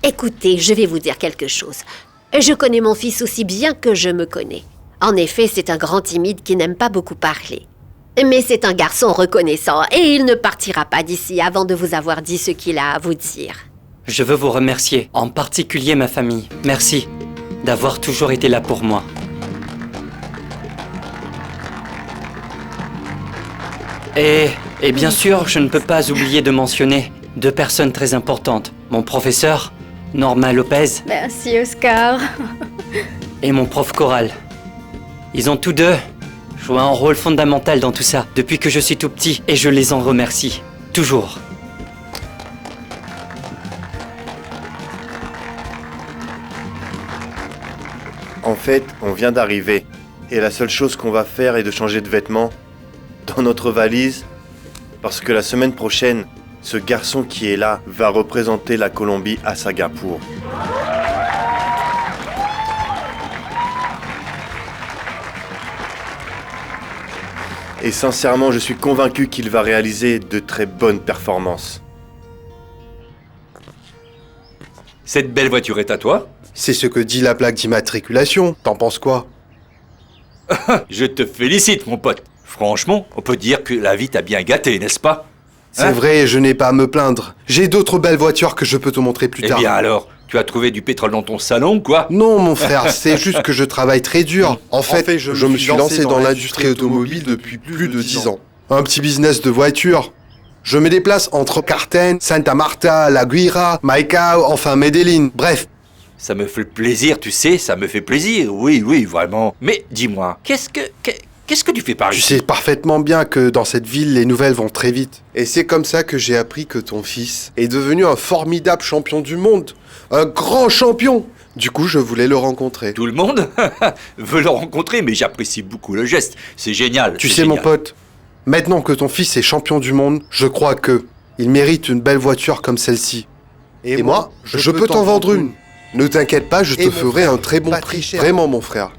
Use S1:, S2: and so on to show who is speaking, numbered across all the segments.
S1: Écoutez, je vais vous dire quelque chose. Je connais mon fils aussi bien que je me connais. En effet, c'est un grand timide qui n'aime pas beaucoup parler. Mais c'est un garçon reconnaissant et il ne partira pas d'ici avant de vous avoir dit ce qu'il a à vous dire.
S2: Je veux vous remercier, en particulier ma famille. Merci d'avoir toujours été là pour moi. Et bien sûr, je ne peux pas oublier de mentionner 2 personnes très importantes. Mon professeur, Norma Lopez.
S3: Merci, Oscar.
S2: Et mon prof choral. Ils ont tous 2 joué un rôle fondamental dans tout ça, depuis que je suis tout petit, et je les en remercie. Toujours.
S4: En fait, on vient d'arriver. Et la seule chose qu'on va faire est de changer de vêtements dans notre valise. Parce que la semaine prochaine, ce garçon qui est là va représenter la Colombie à Singapour. Et sincèrement, je suis convaincu qu'il va réaliser de très bonnes performances.
S5: Cette belle voiture est à toi?
S6: C'est ce que dit la plaque d'immatriculation. T'en penses quoi?
S5: Je te félicite, mon pote. Franchement, on peut dire que la vie t'a bien gâté, n'est-ce pas?
S6: C'est vrai, je n'ai pas à me plaindre. J'ai d'autres belles voitures que je peux te montrer plus tard.
S5: Eh bien alors, tu as trouvé du pétrole dans ton salon, quoi?
S6: Non, mon frère, c'est juste que je travaille très dur. En fait, je me suis lancé dans l'industrie automobile depuis plus de 10 ans. Un petit business de voitures. Je me déplace entre Carten, Santa Marta, La Guira, Maicao, enfin Medellín, bref.
S5: Ça me fait plaisir, tu sais, ça me fait plaisir, oui, vraiment. Mais dis-moi, qu'est-ce que tu fais par
S6: Tu
S5: ici?
S6: sais parfaitement bien que dans cette ville, les nouvelles vont très vite. Et c'est comme ça que j'ai appris que ton fils est devenu un formidable champion du monde. Un grand champion. Du coup, je voulais le rencontrer.
S5: Tout le monde veut le rencontrer, mais j'apprécie beaucoup le geste. C'est génial.
S6: Tu
S5: c'est
S6: sais,
S5: génial.
S6: mon pote, maintenant que ton fils est champion du monde, je crois que il mérite une belle voiture comme celle-ci. Et moi, je peux t'en vendre une. Ne t'inquiète pas, je te ferai un très bon prix. Vraiment, mon frère.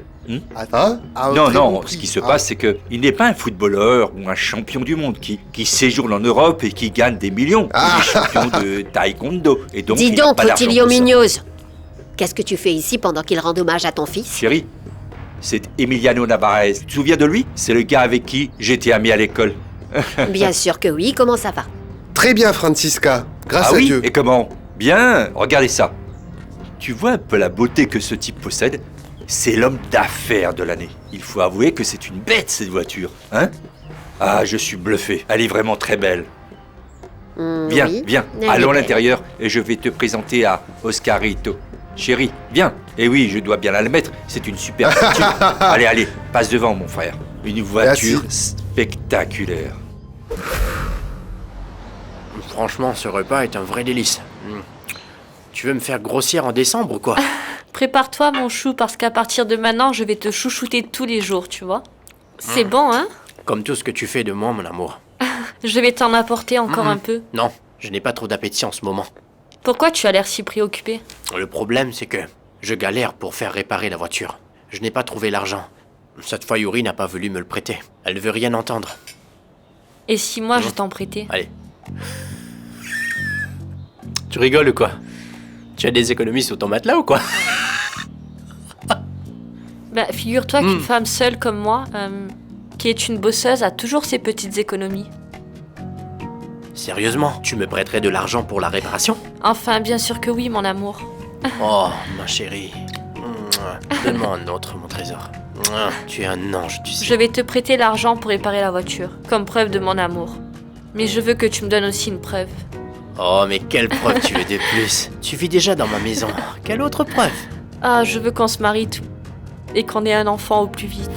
S6: Hein?
S5: Non, ce qui se passe, c'est que il n'est pas un footballeur ou un champion du monde qui séjourne en Europe et qui gagne des millions. Il est champion de taekwondo. Et donc,
S1: Dis
S5: il n'a
S1: donc,
S5: pas d'argent
S1: Rutilio
S5: pour ça.
S1: Munoz, qu'est-ce que tu fais ici pendant qu'il rend hommage à ton fils?
S5: Chérie, c'est Emiliano Navarrez. Tu te souviens de lui? C'est le gars avec qui j'étais ami à l'école.
S1: Bien sûr que oui, comment ça va?
S6: Très bien, Francisca. Grâce
S5: Ah
S6: à
S5: oui?
S6: Dieu.
S5: Et comment? Bien, regardez ça. Tu vois un peu la beauté que ce type possède? C'est l'homme d'affaires de l'année. Il faut avouer que c'est une bête, cette voiture. Hein? Ah, je suis bluffé. Elle est vraiment très belle. Viens,
S1: Oui.
S5: viens.
S1: Elle
S5: Allons à
S1: est belle.
S5: l'intérieur et je vais te présenter à Oscarito. Chérie, viens. Et oui, je dois bien la mettre. C'est une super voiture. Allez, passe devant, mon frère. Une voiture spectaculaire.
S7: Franchement, ce repas est un vrai délice. Tu veux me faire grossir en décembre ou quoi?
S3: Prépare-toi, mon chou, parce qu'à partir de maintenant, je vais te chouchouter tous les jours, tu vois. C'est bon, hein?
S7: Comme tout ce que tu fais de moi, mon amour.
S3: Je vais t'en apporter encore un peu.
S7: Non, je n'ai pas trop d'appétit en ce moment.
S3: Pourquoi tu as l'air si préoccupé?
S7: Le problème, c'est que je galère pour faire réparer la voiture. Je n'ai pas trouvé l'argent. Cette fois, Yuri n'a pas voulu me le prêter. Elle ne veut rien entendre.
S3: Et si moi, je t'en prêtais?
S7: Allez. Tu rigoles ou quoi? Tu as des économies sur ton matelas ou quoi?
S3: Bah, figure-toi qu'une femme seule comme moi, qui est une bosseuse, a toujours ses petites économies.
S7: Sérieusement, tu me prêterais de l'argent pour la réparation?
S3: Enfin, bien sûr que oui, mon amour.
S7: Oh, ma chérie. Donne-moi un autre, mon trésor. Tu es un ange, tu sais.
S3: Je vais te prêter l'argent pour réparer la voiture, comme preuve de mon amour. Mais je veux que tu me donnes aussi une preuve.
S7: Oh, mais quelle preuve tu veux de plus? Tu vis déjà dans ma maison. Quelle autre preuve?
S3: Ah, je veux qu'on se marie et qu'on ait un enfant au plus vite.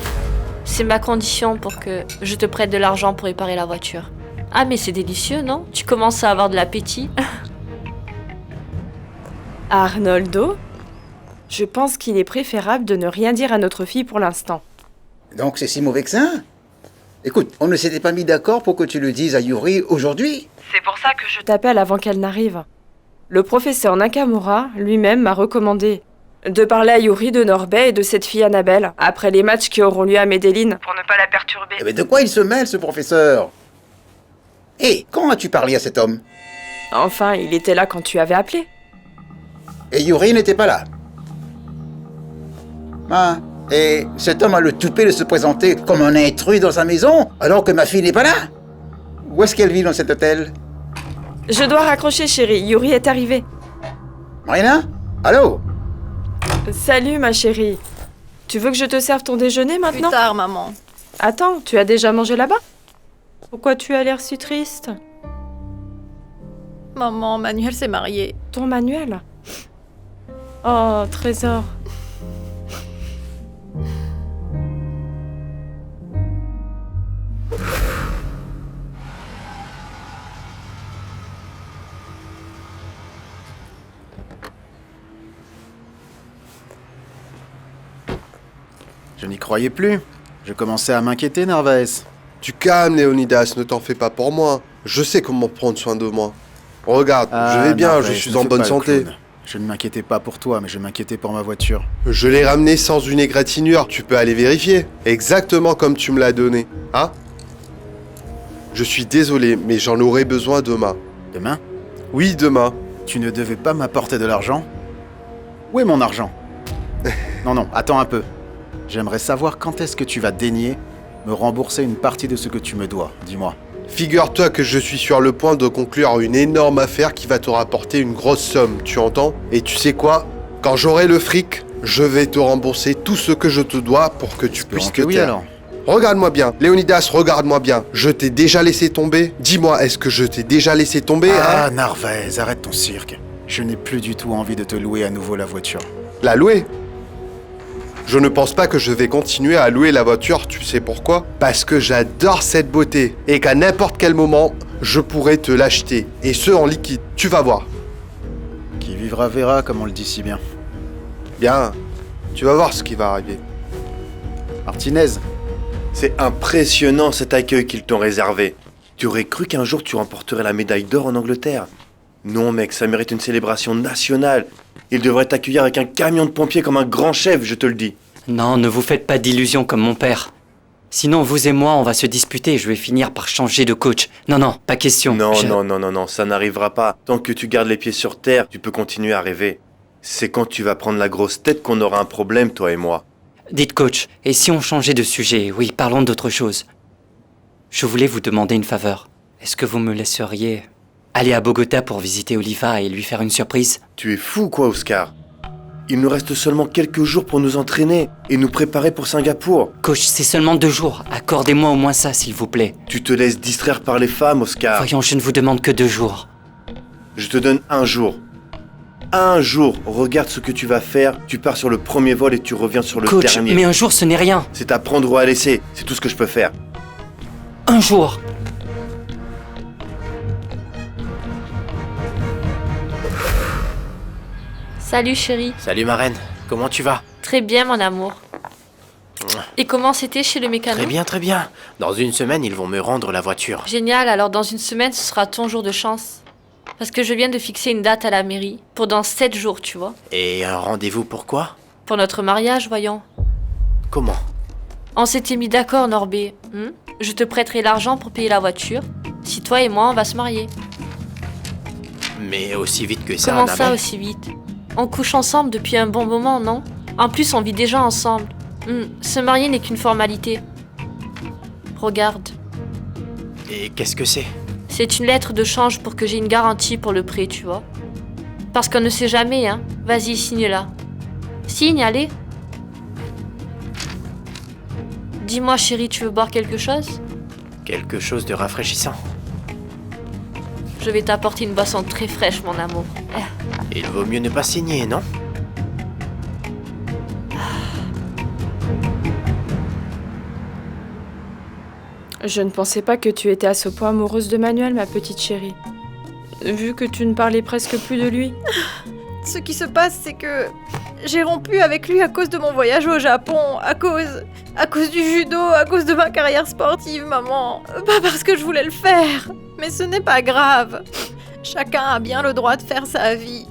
S3: C'est ma condition pour que je te prête de l'argent pour réparer la voiture. Ah, mais c'est délicieux, non? Tu commences à avoir de l'appétit.
S8: Arnoldo, je pense qu'il est préférable de ne rien dire à notre fille pour l'instant.
S9: Donc c'est si mauvais que ça? Écoute, on ne s'était pas mis d'accord pour que tu le dises à Yuri aujourd'hui?
S8: C'est pour ça que je t'appelle avant qu'elle n'arrive. Le professeur Nakamura lui-même m'a recommandé de parler à Yuri de Norbert et de cette fille Annabelle après les matchs qui auront lieu à Medellín pour ne pas la perturber.
S9: Eh ben de quoi il se mêle, ce professeur? Hé, quand as-tu parlé à cet homme?
S8: Enfin, il était là quand tu avais appelé.
S9: Et Yuri n'était pas là. Ah, et cet homme a le toupet de se présenter comme un intrus dans sa maison, alors que ma fille n'est pas là. Où est-ce qu'elle vit dans cet hôtel?
S8: Je dois raccrocher, chérie. Yuri est arrivé.
S9: Marina? Allô?
S8: Salut, ma chérie. Tu veux que je te serve ton déjeuner maintenant?
S10: Plus tard, maman.
S8: Attends, tu as déjà mangé là-bas? Pourquoi tu as l'air si triste?
S10: Maman, Manuel s'est marié.
S8: Ton Manuel? Oh, trésor.
S11: Je n'y croyais plus. Je commençais à m'inquiéter, Narvaez.
S6: Tu calmes, Léonidas, ne t'en fais pas pour moi. Je sais comment prendre soin de moi. Regarde, je vais bien,
S11: Narvaez,
S6: je suis
S11: ne
S6: en
S11: fais
S6: bonne
S11: pas le
S6: santé.
S11: clown. Je ne m'inquiétais pas pour toi, mais je m'inquiétais pour ma voiture.
S6: Je l'ai ramené sans une égratignure, tu peux aller vérifier. Exactement comme tu me l'as donné. Hein? Je suis désolé, mais j'en aurai besoin demain.
S11: Demain?
S6: Oui, demain.
S11: Tu ne devais pas m'apporter de l'argent? Où est mon argent? Non, attends un peu. J'aimerais savoir quand est-ce que tu vas daigner me rembourser une partie de ce que tu me dois. Dis-moi.
S6: Figure-toi que je suis sur le point de conclure une énorme affaire qui va te rapporter une grosse somme, tu entends? Et tu sais quoi? Quand j'aurai le fric, je vais te rembourser tout ce que je te dois pour que tu puisses te
S11: oui,
S6: taire.
S11: alors.
S6: Regarde-moi bien, Léonidas, regarde-moi bien. Je t'ai déjà laissé tomber? Dis-moi, est-ce que je t'ai déjà laissé tomber?
S11: Ah,
S6: hein?
S11: Narvaez, arrête ton cirque. Je n'ai plus du tout envie de te louer à nouveau la voiture.
S6: La louer? Je ne pense pas que je vais continuer à louer la voiture, tu sais pourquoi? Parce que j'adore cette beauté et qu'à n'importe quel moment, je pourrais te l'acheter. Et ce, en liquide, tu vas voir.
S11: Qui vivra verra, comme on le dit si bien.
S6: Bien, tu vas voir ce qui va arriver.
S11: Martinez,
S4: C'est impressionnant cet accueil qu'ils t'ont réservé. Tu aurais cru qu'un jour tu remporterais la médaille d'or en Angleterre? Non mec, ça mérite une célébration nationale. Ils devraient t'accueillir avec un camion de pompiers comme un grand chef, je te le dis.
S2: Non, ne vous faites pas d'illusions comme mon père. Sinon, vous et moi, on va se disputer et je vais finir par changer de coach. Non, pas question.
S4: Non, non, ça n'arrivera pas. Tant que tu gardes les pieds sur terre, tu peux continuer à rêver. C'est quand tu vas prendre la grosse tête qu'on aura un problème, toi et moi.
S2: Dites coach, et si on changeait de sujet? Oui, parlons d'autre chose. Je voulais vous demander une faveur. Est-ce que vous me laisseriez aller à Bogota pour visiter Oliva et lui faire une surprise?
S4: Tu es fou quoi, Oscar? Il nous reste seulement quelques jours pour nous entraîner et nous préparer pour Singapour.
S2: Coach, c'est seulement 2 jours. Accordez-moi au moins ça, s'il vous plaît.
S4: Tu te laisses distraire par les femmes, Oscar.
S2: Voyons, je ne vous demande que 2 jours.
S4: Je te donne 1 jour. 1 jour. Regarde ce que tu vas faire. Tu pars sur le premier vol et tu reviens sur le
S2: Coach,
S4: dernier.
S2: mais 1 jour, ce n'est rien.
S4: C'est à prendre ou à laisser. C'est tout ce que je peux faire.
S2: 1 jour.
S3: Salut chérie.
S7: Salut ma reine, comment tu vas?
S3: Très bien mon amour. Et comment c'était chez le mécano?
S7: Très bien, très bien. Dans 1 semaine, ils vont me rendre la voiture.
S3: Génial, alors dans 1 semaine, ce sera ton jour de chance. Parce que je viens de fixer une date à la mairie. Pour dans 7 jours, tu vois.
S7: Et un rendez-vous pourquoi?
S3: Pour notre mariage, voyons.
S7: Comment?
S3: On s'était mis d'accord, Norbé. Je te prêterai l'argent pour payer la voiture. Si toi et moi, on va se marier.
S7: Mais aussi vite que ça,
S3: Comment ça,
S7: Annabelle?
S3: aussi vite? On couche ensemble depuis un bon moment, non? En plus, on vit déjà ensemble. Se marier n'est qu'une formalité. Regarde.
S7: Et qu'est-ce que c'est?
S3: C'est une lettre de change pour que j'ai une garantie pour le prêt, tu vois. Parce qu'on ne sait jamais, hein. Vas-y, signe-la. Signe, allez. Dis-moi, chérie, tu veux boire quelque chose?
S7: Quelque chose de rafraîchissant.
S3: Je vais t'apporter une boisson très fraîche, mon amour.
S7: Il vaut mieux ne pas signer, non?
S8: Je ne pensais pas que tu étais à ce point amoureuse de Manuel, ma petite chérie. Vu que tu ne parlais presque plus de lui.
S10: Ce qui se passe, c'est que j'ai rompu avec lui à cause de mon voyage au Japon, à cause du judo, à cause de ma carrière sportive, maman. Pas parce que je voulais le faire, mais ce n'est pas grave. Chacun a bien le droit de faire sa vie.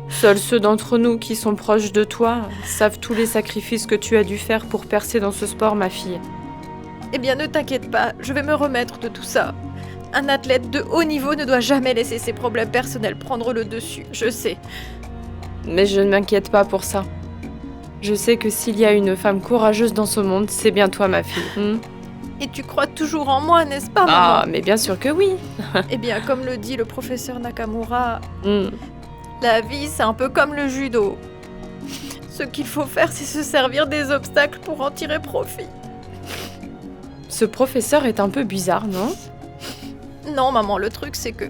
S8: Seuls ceux d'entre nous qui sont proches de toi savent tous les sacrifices que tu as dû faire pour percer dans ce sport, ma fille.
S10: Eh bien, ne t'inquiète pas, je vais me remettre de tout ça. Un athlète de haut niveau ne doit jamais laisser ses problèmes personnels prendre le dessus, je sais.
S8: Mais je ne m'inquiète pas pour ça. Je sais que s'il y a une femme courageuse dans ce monde, c'est bien toi, ma fille.
S10: Et tu crois toujours en moi, n'est-ce pas, maman?
S8: Ah, mais bien sûr que oui.
S10: Eh bien, comme le dit le professeur Nakamura, la vie, c'est un peu comme le judo. Ce qu'il faut faire, c'est se servir des obstacles pour en tirer profit.
S8: Ce professeur est un peu bizarre, non?
S10: Non, maman, le truc, c'est que...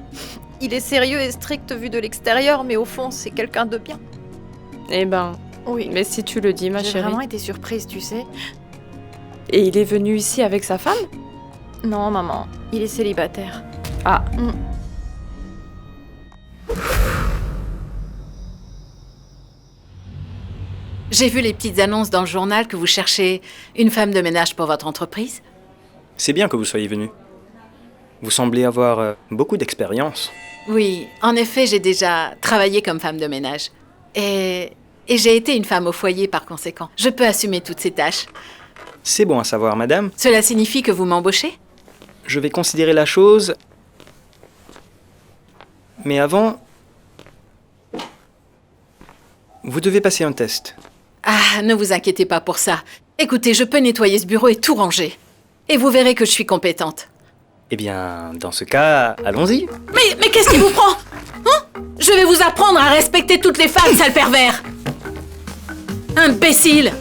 S10: il est sérieux et strict vu de l'extérieur, mais au fond, c'est quelqu'un de bien.
S8: Eh ben...
S10: oui.
S8: Mais si tu le dis, ma
S10: J'ai
S8: chérie...
S10: vraiment été surprise, tu sais.
S8: Et il est venu ici avec sa femme?
S10: Non, maman, il est célibataire.
S8: Ah.
S12: J'ai vu les petites annonces dans le journal que vous cherchez une femme de ménage pour votre entreprise.
S13: C'est bien que vous soyez venu. Vous semblez avoir beaucoup d'expérience.
S12: Oui, en effet, j'ai déjà travaillé comme femme de ménage. Et j'ai été une femme au foyer par conséquent. Je peux assumer toutes ces tâches.
S13: C'est bon à savoir, madame.
S12: Cela signifie que vous m'embauchez?
S13: Je vais considérer la chose. Mais avant... vous devez passer un test.
S12: Ah, ne vous inquiétez pas pour ça. Écoutez, je peux nettoyer ce bureau et tout ranger. Et vous verrez que je suis compétente.
S13: Eh bien, dans ce cas, allons-y.
S12: Mais qu'est-ce qui vous prend? Hein? Je vais vous apprendre à respecter toutes les femmes, sale pervers! Imbécile!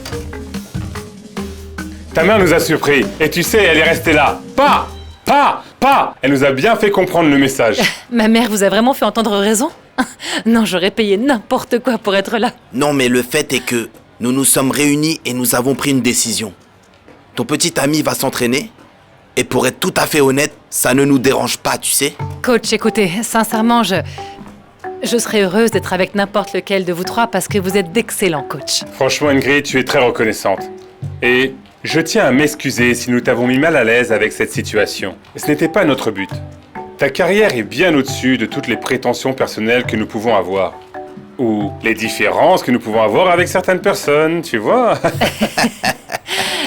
S14: Ta mère nous a surpris, et tu sais, elle est restée là. Pas! Elle nous a bien fait comprendre le message.
S15: Ma mère vous a vraiment fait entendre raison? Non, j'aurais payé n'importe quoi pour être là.
S16: Non, mais le fait est que nous nous sommes réunis et nous avons pris une décision. Ton petit ami va s'entraîner, et pour être tout à fait honnête, ça ne nous dérange pas, tu sais.
S15: Coach, écoutez, sincèrement, je serais heureuse d'être avec n'importe lequel de vous trois parce que vous êtes d'excellents coachs.
S14: Franchement, Ingrid, tu es très reconnaissante. Et je tiens à m'excuser si nous t'avons mis mal à l'aise avec cette situation. Ce n'était pas notre but. Ta carrière est bien au-dessus de toutes les prétentions personnelles que nous pouvons avoir. Ou les différences que nous pouvons avoir avec certaines personnes, tu vois.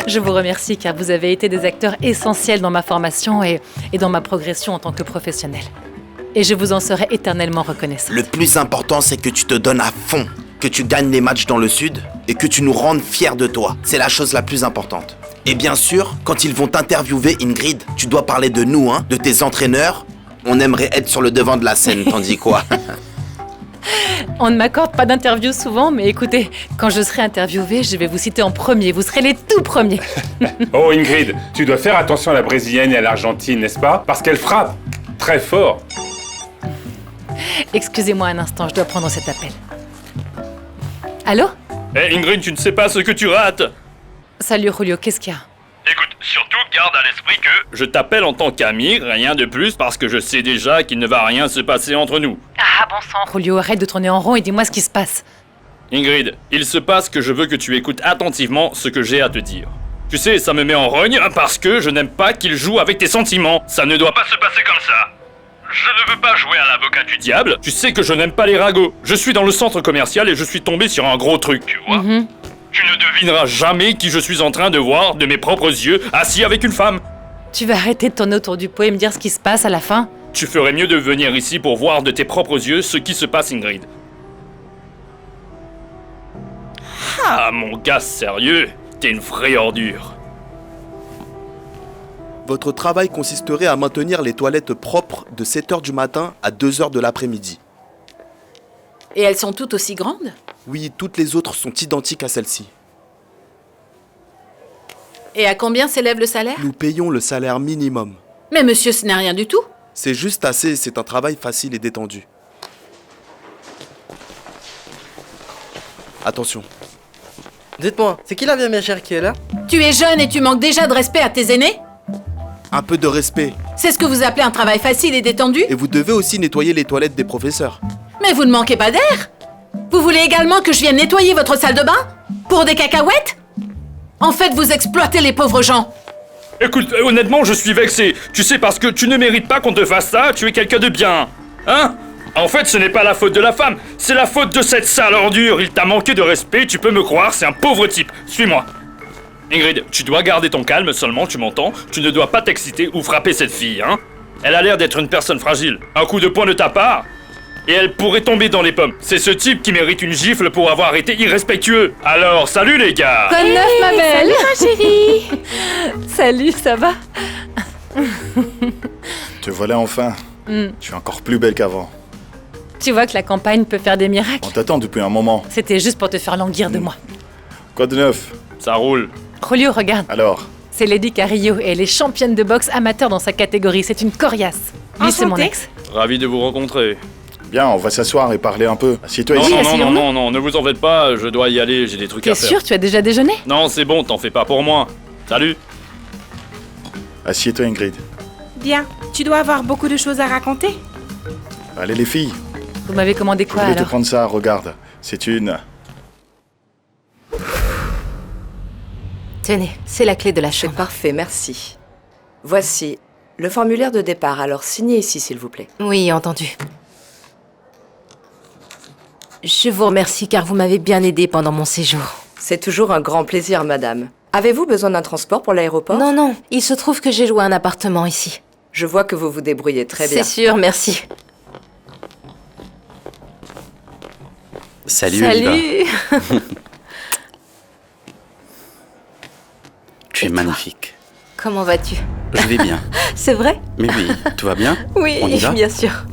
S15: Je vous remercie car vous avez été des acteurs essentiels dans ma formation et dans ma progression en tant que professionnelle. Et je vous en serai éternellement reconnaissante.
S16: Le plus important, c'est que tu te donnes à fond, que tu gagnes les matchs dans le Sud et que tu nous rendes fiers de toi. C'est la chose la plus importante. Et bien sûr, quand ils vont t'interviewer, Ingrid, tu dois parler de nous, hein, de tes entraîneurs. On aimerait être sur le devant de la scène, t'en dis quoi?
S15: On ne m'accorde pas d'interview souvent, mais écoutez, quand je serai interviewée, je vais vous citer en premier. Vous serez les tout premiers.
S14: Oh Ingrid, tu dois faire attention à la brésilienne et à l'argentine, n'est-ce pas? Parce qu'elle frappe très fort.
S15: Excusez-moi un instant, je dois prendre cet appel. Allô?
S17: Hé Ingrid, tu ne sais pas ce que tu rates.
S15: Salut Julio, qu'est-ce qu'il y a?
S17: Écoute, surtout garde à l'esprit que je t'appelle en tant qu'ami, rien de plus, parce que je sais déjà qu'il ne va rien se passer entre nous.
S15: Ah bon sang, Julio, arrête de tourner en rond et dis-moi ce qui se passe.
S17: Ingrid, il se passe que je veux que tu écoutes attentivement ce que j'ai à te dire. Tu sais, ça me met en rogne parce que je n'aime pas qu'il joue avec tes sentiments. Ça ne doit pas se passer comme ça. Je ne veux pas jouer à l'avocat du diable. Tu sais que je n'aime pas les ragots. Je suis dans le centre commercial et je suis tombé sur un gros truc, tu vois. Tu ne devineras jamais qui je suis en train de voir de mes propres yeux assis avec une femme.
S15: Tu vas arrêter de tourner autour du pot et me dire ce qui se passe à la fin?
S17: Tu ferais mieux de venir ici pour voir de tes propres yeux ce qui se passe, Ingrid. Ah, mon gars, sérieux? T'es une vraie ordure.
S18: Votre travail consisterait à maintenir les toilettes propres de 7h du matin à 2h de l'après-midi.
S12: Et elles sont toutes aussi grandes?
S18: Oui, toutes les autres sont identiques à celle-ci.
S12: Et à combien s'élève le salaire?
S18: Nous payons le salaire minimum.
S12: Mais monsieur, ce n'est rien du tout.
S18: C'est juste assez, c'est un travail facile et détendu. Attention.
S19: Dites-moi, c'est qui la vieille mégère qui est là?
S12: Tu es jeune et tu manques déjà de respect à tes aînés?
S18: Un peu de respect.
S12: C'est ce que vous appelez un travail facile et détendu?
S18: Et vous devez aussi nettoyer les toilettes des professeurs.
S12: Mais vous ne manquez pas d'air? Vous voulez également que je vienne nettoyer votre salle de bain? Pour des cacahuètes? En fait, vous exploitez les pauvres gens.
S17: Écoute, honnêtement, je suis vexé. Tu sais, parce que tu ne mérites pas qu'on te fasse ça, tu es quelqu'un de bien. Hein? En fait, ce n'est pas la faute de la femme, c'est la faute de cette sale ordure. Il t'a manqué de respect, tu peux me croire, c'est un pauvre type. Suis-moi. Ingrid, tu dois garder ton calme seulement, tu m'entends? Tu ne dois pas t'exciter ou frapper cette fille, hein? Elle a l'air d'être une personne fragile. Un coup de poing de ta part, Et elle pourrait tomber dans les pommes. C'est ce type qui mérite une gifle pour avoir été irrespectueux. Alors, salut les gars!
S15: Quoi de neuf, ma belle?
S12: Salut, ma chérie.
S15: Salut, ça va?
S20: Te voilà enfin. Tu es encore plus belle qu'avant.
S15: Tu vois que la campagne peut faire des miracles.
S20: On t'attend depuis un moment.
S15: C'était juste pour te faire languir de moi.
S20: Quoi de neuf?
S17: Ça roule.
S15: Julio, regarde.
S20: Alors?
S15: C'est Lady Carrillo et elle est championne de boxe amateur dans sa catégorie. C'est une coriace. Lui, c'est mon ex.
S17: Ravi de vous rencontrer.
S20: Bien, on va s'asseoir et parler un peu. Assieds-toi
S17: Non,
S20: ici.
S17: non, ne vous en faites pas, je dois y aller, j'ai des trucs à
S15: T'es
S17: faire.
S15: sûr, tu as déjà déjeuné?
S17: Non, c'est bon, t'en fais pas pour moi. Salut.
S20: Assieds-toi, Ingrid.
S12: Bien, tu dois avoir beaucoup de choses à raconter.
S20: Allez, les filles.
S15: Vous m'avez commandé quoi
S20: Je voulais te
S15: alors?
S20: prendre ça, regarde. C'est une...
S21: Tenez, c'est la clé de la chambre. Parfait, merci. Voici le formulaire de départ, alors signez ici, s'il vous plaît.
S12: Oui, entendu. Je vous remercie car vous m'avez bien aidé pendant mon séjour.
S21: C'est toujours un grand plaisir, madame. Avez-vous besoin d'un transport pour l'aéroport?
S12: Non, non, il se trouve que j'ai loué un appartement ici.
S21: Je vois que vous vous débrouillez très bien.
S12: C'est sûr, merci.
S22: Salut, Oliva. Tu es magnifique.
S12: Comment vas-tu?
S22: Je vais bien.
S12: C'est vrai?
S22: Mais oui, tout va bien?
S12: Oui,
S22: On y va?
S12: bien sûr.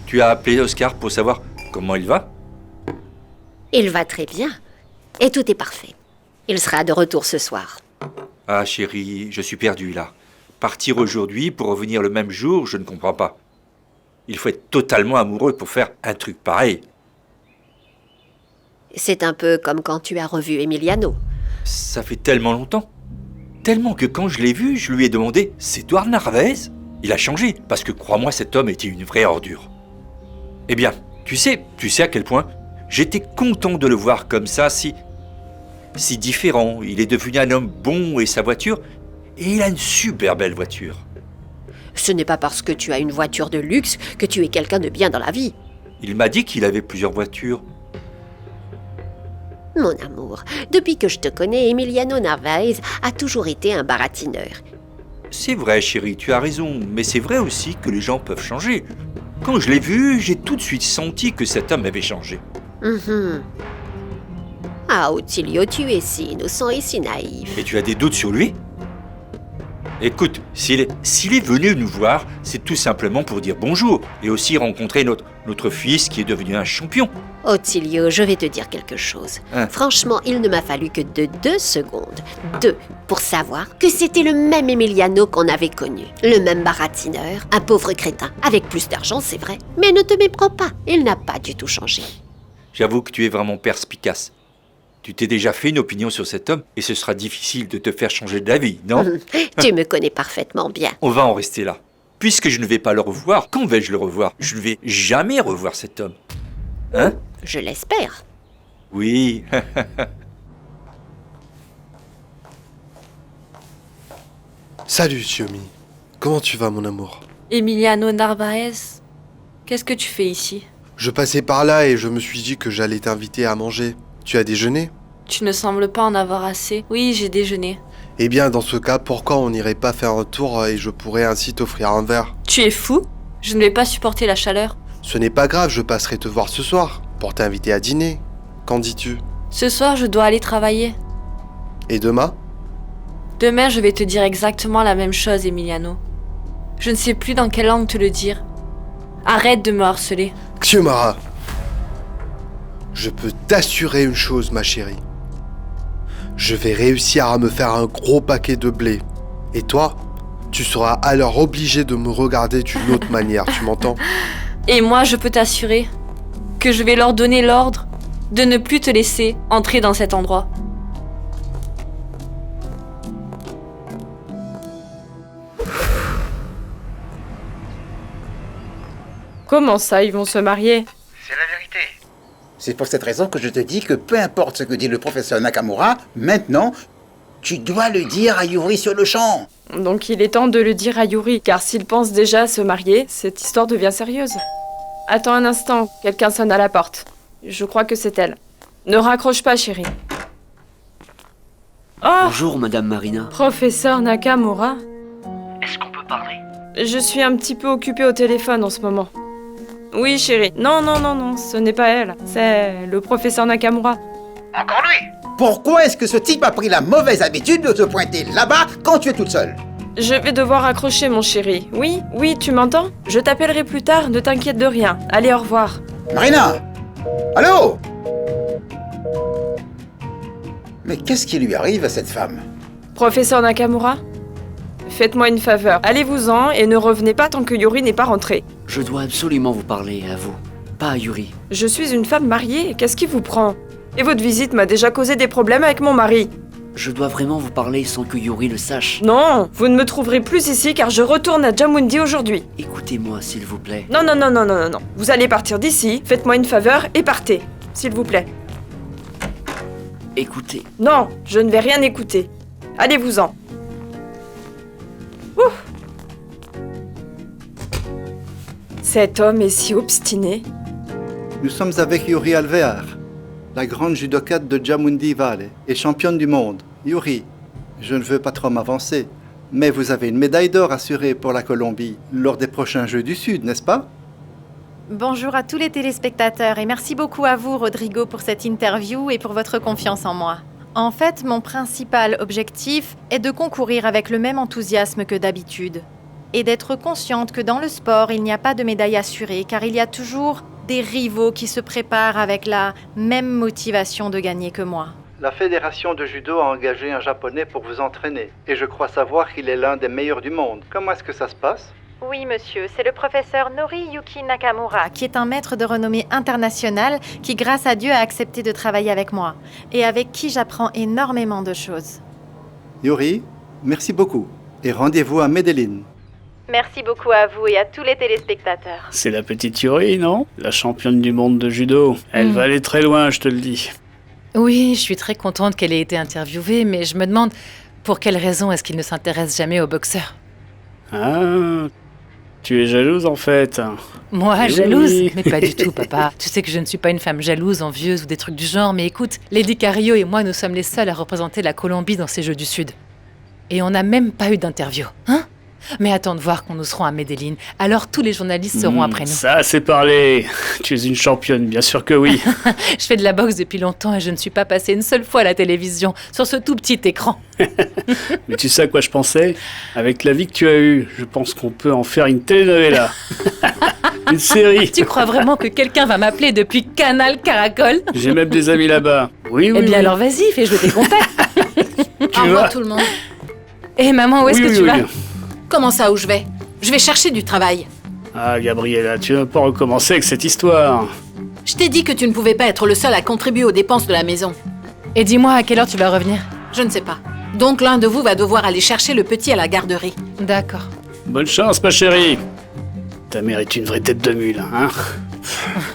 S5: Tu as appelé Oscar pour savoir comment il va?
S1: Il va très bien. Et tout est parfait. Il sera de retour ce soir.
S5: Ah chérie, je suis perdu là. Partir aujourd'hui pour revenir le même jour, je ne comprends pas. Il faut être totalement amoureux pour faire un truc pareil.
S1: C'est un peu comme quand tu as revu Emiliano.
S5: Ça fait tellement longtemps. Tellement que quand je l'ai vu, je lui ai demandé « C'est Edouard Narvaez ?» Il a changé, parce que crois-moi, cet homme était une vraie ordure. Eh bien, tu sais à quel point j'étais content de le voir comme ça, si différent. Il est devenu un homme bon et sa voiture, et il a une super belle voiture.
S1: Ce n'est pas parce que tu as une voiture de luxe que tu es quelqu'un de bien dans la vie.
S5: Il m'a dit qu'il avait plusieurs voitures.
S1: Mon amour, depuis que je te connais, Emiliano Narvaez a toujours été un baratineur.
S5: C'est vrai, chérie, tu as raison, mais c'est vrai aussi que les gens peuvent changer. Quand je l'ai vu, j'ai tout de suite senti que cet homme avait changé.
S1: Ah, Ottilio, tu es si innocent et si naïf.
S5: Et tu as des doutes sur lui? Écoute, s'il est venu nous voir, c'est tout simplement pour dire bonjour et aussi rencontrer notre fils qui est devenu un champion.
S1: Ottilio, je vais te dire quelque chose. Franchement, il ne m'a fallu que de 2 secondes, pour savoir que c'était le même Emiliano qu'on avait connu. Le même baratineur, un pauvre crétin, avec plus d'argent, c'est vrai. Mais ne te méprends pas, il n'a pas du tout changé.
S5: J'avoue que tu es vraiment perspicace. Tu t'es déjà fait une opinion sur cet homme et ce sera difficile de te faire changer d'avis, non?
S1: Tu me connais parfaitement bien.
S5: On va en rester là. Puisque je ne vais pas le revoir, quand vais-je le revoir? Je ne vais jamais revoir cet homme. Hein?
S1: Je l'espère.
S5: Oui.
S6: Salut, Xiaomi. Comment tu vas, mon amour?
S3: Emiliano Narvaez, qu'est-ce que tu fais ici?
S6: Je passais par là et je me suis dit que j'allais t'inviter à manger. Tu as déjeuné?
S3: Tu ne sembles pas en avoir assez. Oui, j'ai déjeuné.
S6: Eh bien, dans ce cas, pourquoi on n'irait pas faire un tour et je pourrais ainsi t'offrir un verre?
S3: Tu es fou? Je ne vais pas supporter la chaleur.
S6: Ce n'est pas grave, je passerai te voir ce soir, pour t'inviter à dîner. Qu'en dis-tu?
S3: Ce soir, je dois aller travailler.
S6: Et demain?
S3: Demain, je vais te dire exactement la même chose, Emiliano. Je ne sais plus dans quelle langue te le dire. Arrête de me harceler.
S6: Xiomara, je peux t'assurer une chose, ma chérie. Je vais réussir à me faire un gros paquet de blé. Et toi, tu seras alors obligé de me regarder d'une autre manière, tu m'entends?
S3: Et moi, je peux t'assurer que je vais leur donner l'ordre de ne plus te laisser entrer dans cet endroit.
S8: Comment ça, ils vont se marier?
S9: C'est la vérité. C'est pour cette raison que je te dis que peu importe ce que dit le professeur Nakamura, maintenant, tu dois le dire à Yuri sur le champ.
S8: Donc il est temps de le dire à Yuri, car s'il pense déjà à se marier, cette histoire devient sérieuse. Attends un instant, quelqu'un sonne à la porte. Je crois que c'est elle. Ne raccroche pas, chérie. Oh,
S4: Bonjour, Madame Marina.
S8: professeur Nakamura.
S4: Est-ce qu'on peut parler?
S8: Je suis un petit peu occupée au téléphone en ce moment. Oui, chérie. Non, ce n'est pas elle. C'est le professeur Nakamura.
S9: Encore lui? Pourquoi est-ce que ce type a pris la mauvaise habitude de se pointer là-bas quand tu es toute seule?
S8: Je vais devoir accrocher, mon chéri. Oui, tu m'entends? Je t'appellerai plus tard, ne t'inquiète de rien. Allez, au revoir.
S9: Marina! Allô? Mais qu'est-ce qui lui arrive à cette femme?
S8: Professeur Nakamura, faites-moi une faveur. Allez-vous-en et ne revenez pas tant que Yuri n'est pas rentré.
S4: Je dois absolument vous parler, à vous, pas à Yuri.
S8: Je suis une femme mariée, qu'est-ce qui vous prend? Et votre visite m'a déjà causé des problèmes avec mon mari.
S4: Je dois vraiment vous parler sans que Yuri le sache.
S8: Non, vous ne me trouverez plus ici car je retourne à Djammundi aujourd'hui.
S4: Écoutez-moi, s'il vous plaît.
S8: Non. Vous allez partir d'ici, faites-moi une faveur et partez, s'il vous plaît.
S4: Écoutez.
S8: Non, je ne vais rien écouter. Allez-vous-en. Ouf. Cet homme est si obstiné.
S11: Nous sommes avec Yuri Alvear, la grande judokate de Djammundi Valley et championne du monde. Yuri, je ne veux pas trop m'avancer, mais vous avez une médaille d'or assurée pour la Colombie lors des prochains Jeux du Sud, n'est-ce pas?
S10: Bonjour à tous les téléspectateurs et merci beaucoup à vous, Rodrigo, pour cette interview et pour votre confiance en moi. En fait, mon principal objectif est de concourir avec le même enthousiasme que d'habitude et d'être consciente que dans le sport, il n'y a pas de médaille assurée car il y a toujours des rivaux qui se préparent avec la même motivation de gagner que moi.
S11: La fédération de judo a engagé un Japonais pour vous entraîner et je crois savoir qu'il est l'un des meilleurs du monde. Comment est-ce que ça se passe?
S10: Oui, monsieur, c'est le professeur Noriyuki Nakamura, qui est un maître de renommée internationale qui, grâce à Dieu, a accepté de travailler avec moi et avec qui j'apprends énormément de choses.
S11: Yuri, merci beaucoup et rendez-vous à Medellín.
S10: Merci beaucoup à vous et à tous les téléspectateurs.
S23: C'est la petite Yuri, non? La championne du monde de judo. Elle va aller très loin, je te le dis.
S15: Oui, je suis très contente qu'elle ait été interviewée, mais je me demande pour quelle raison est-ce qu'il ne s'intéresse jamais aux boxeurs.
S23: Ah, tu es jalouse en fait.
S15: Moi,
S23: Oui.
S15: jalouse? Mais pas du tout, papa. Tu sais que je ne suis pas une femme jalouse, envieuse ou des trucs du genre, mais écoute, Lady Cario et moi, nous sommes les seuls à représenter la Colombie dans ces Jeux du Sud. Et on n'a même pas eu d'interview, hein? Mais attends de voir quand nous serons à Medellín, alors tous les journalistes seront après nous.
S23: Ça, c'est parlé. Tu es une championne, bien sûr que oui.
S15: Je fais de la boxe depuis longtemps et je ne suis pas passée une seule fois à la télévision, sur ce tout petit écran.
S23: Mais tu sais à quoi je pensais? Avec la vie que tu as eue, je pense qu'on peut en faire une telenovela. Une série.
S15: Tu crois vraiment que quelqu'un va m'appeler depuis Canal Caracol?
S23: J'ai même des amis là-bas. Oui.
S15: Eh bien alors vas-y, fais jouer tes contacts.
S12: Au revoir tout le monde.
S15: Eh maman, où est-ce que tu vas?
S12: Comment ça, où je vais? Je vais chercher du travail.
S23: Ah, Gabriella, tu vas pas recommencer avec cette histoire.
S12: Je t'ai dit que tu ne pouvais pas être le seul à contribuer aux dépenses de la maison.
S15: Et dis-moi, à quelle heure tu vas revenir?
S12: Je ne sais pas. Donc l'un de vous va devoir aller chercher le petit à la garderie.
S15: D'accord.
S23: Bonne chance, ma chérie. Ta mère est une vraie tête de mule, hein?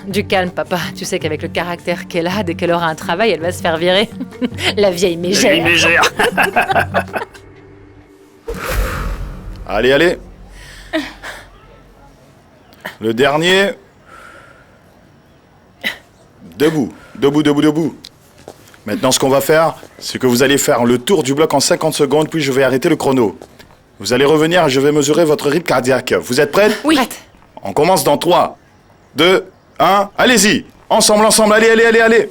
S15: Du calme, papa. Tu sais qu'avec le caractère qu'elle a, dès qu'elle aura un travail, elle va se faire virer. La vieille mégère.
S23: La vieille mégère.
S20: Allez. Le dernier. Debout. Maintenant, ce qu'on va faire, c'est que vous allez faire le tour du bloc en 50 secondes, puis je vais arrêter le chrono. Vous allez revenir et je vais mesurer votre rythme cardiaque. Vous êtes prêtes?
S12: Oui.
S20: On commence dans 3, 2, 1, allez-y. Ensemble, allez.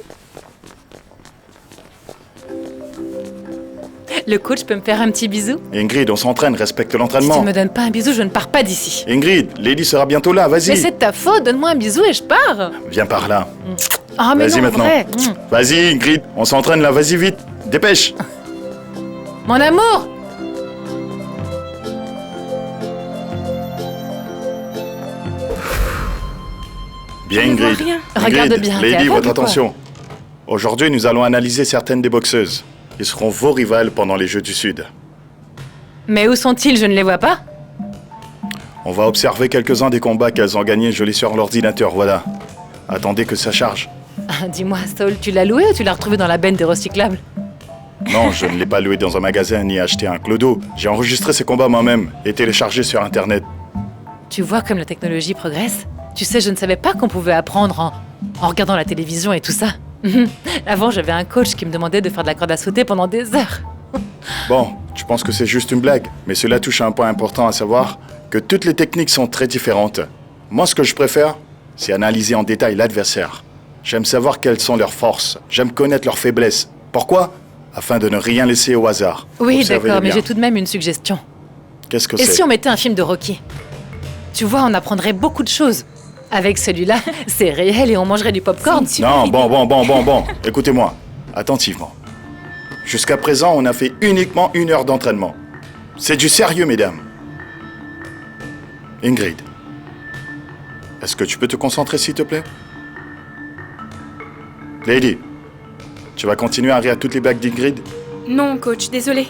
S15: Le coach peut me faire un petit bisou?
S20: Ingrid, on s'entraîne, respecte
S15: Si
S20: l'entraînement.
S15: tu me donnes pas un bisou, je ne pars pas d'ici.
S20: Ingrid, Lady sera bientôt là, vas-y.
S15: Mais c'est de ta faute, donne-moi un bisou et je pars.
S20: Viens par là.
S15: Ah mais
S20: Vas-y
S15: non,
S20: maintenant.
S15: vrai.
S20: Vas-y, Ingrid, on s'entraîne là, vas-y vite. Dépêche.
S15: Mon amour.
S20: Bien,
S15: Je ne vois
S20: Ingrid.
S15: rien. Regarde
S20: Ingrid,
S15: bien, t'es
S20: Lady,
S15: aveugle
S20: votre
S15: ou quoi?
S20: attention. Aujourd'hui, nous allons analyser certaines des boxeuses. Ils seront vos rivales pendant les Jeux du Sud.
S15: Mais où sont-ils? Je ne les vois pas.
S20: On va observer quelques-uns des combats qu'elles ont gagnés, je l'ai sur l'ordinateur, voilà. Attendez que ça charge.
S15: Ah, dis-moi, Saul, tu l'as loué ou tu l'as retrouvé dans la benne des recyclables?
S20: Non, je ne l'ai pas loué dans un magasin ni acheté un clodo. J'ai enregistré ces combats moi-même et téléchargé sur Internet.
S15: Tu vois comme la technologie progresse? Tu sais, je ne savais pas qu'on pouvait apprendre en regardant la télévision et tout ça. Avant, j'avais un coach qui me demandait de faire de la corde à sauter pendant des heures.
S20: Bon, tu penses que c'est juste une blague, mais cela touche à un point important à savoir que toutes les techniques sont très différentes. Moi, ce que je préfère, c'est analyser en détail l'adversaire. J'aime savoir quelles sont leurs forces, j'aime connaître leurs faiblesses. Pourquoi? Afin de ne rien laisser au hasard.
S15: Oui,
S20: Observez
S15: d'accord, mais
S20: bien.
S15: j'ai tout de même une suggestion.
S20: Qu'est-ce que
S15: Et
S20: c'est?
S15: si on mettait un film de Rocky? Tu vois, on apprendrait beaucoup de choses. Avec celui-là, c'est réel et on mangerait du popcorn.
S20: Non, bon. Écoutez-moi, attentivement. Jusqu'à présent, on a fait uniquement 1 heure d'entraînement. C'est du sérieux, mesdames. Ingrid, est-ce que tu peux te concentrer, s'il te plaît? Lady, tu vas continuer à rire à toutes les blagues d'Ingrid?
S8: Non, coach, désolé.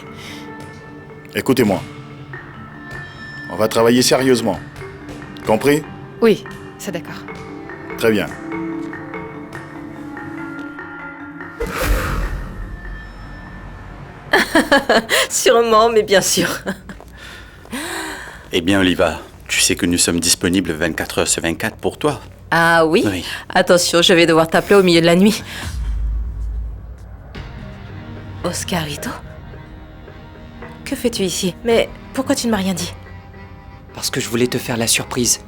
S20: Écoutez-moi. On va travailler sérieusement. Compris?
S15: Oui, c'est d'accord.
S20: Très bien.
S12: Sûrement, mais bien sûr.
S22: Eh bien, Oliva, tu sais que nous sommes disponibles 24 heures sur 24 pour toi.
S12: Ah oui?
S22: Oui.
S12: Attention, je vais devoir t'appeler au milieu de la nuit. Oscarito? Que fais-tu ici? Mais pourquoi tu ne m'as rien dit?
S4: Parce que je voulais te faire la surprise.